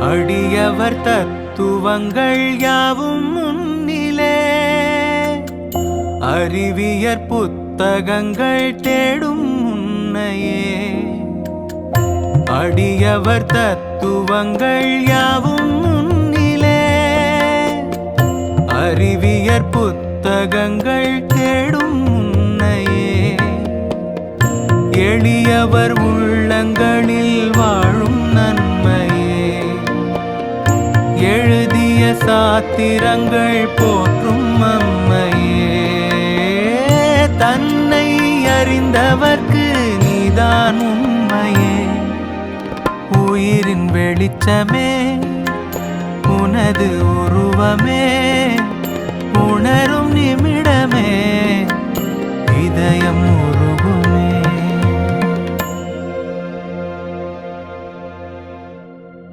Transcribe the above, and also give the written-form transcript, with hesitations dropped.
அடியவர் தத்துவங்கள் யாவும் முன்னிலே அறிவியற் புத்தகங்கள் தேடும் முன்னையே அடியவர் தத்துவங்கள் யாவும் முன்னிலே அறிவியற் புத்தகங்கள் தேடும் முன்னையே எளியவர் உள்ளங்களில் வாழும் நன்மையே எழுதிய சாத்திரங்கள் போற்றும் அம்மையே தன்னை அறிந்தவர்க்கு நீதான் உண்மையே உயிரின் வெளிச்சமே உனது உருவமே உணரும் நிமிடமே இதயம்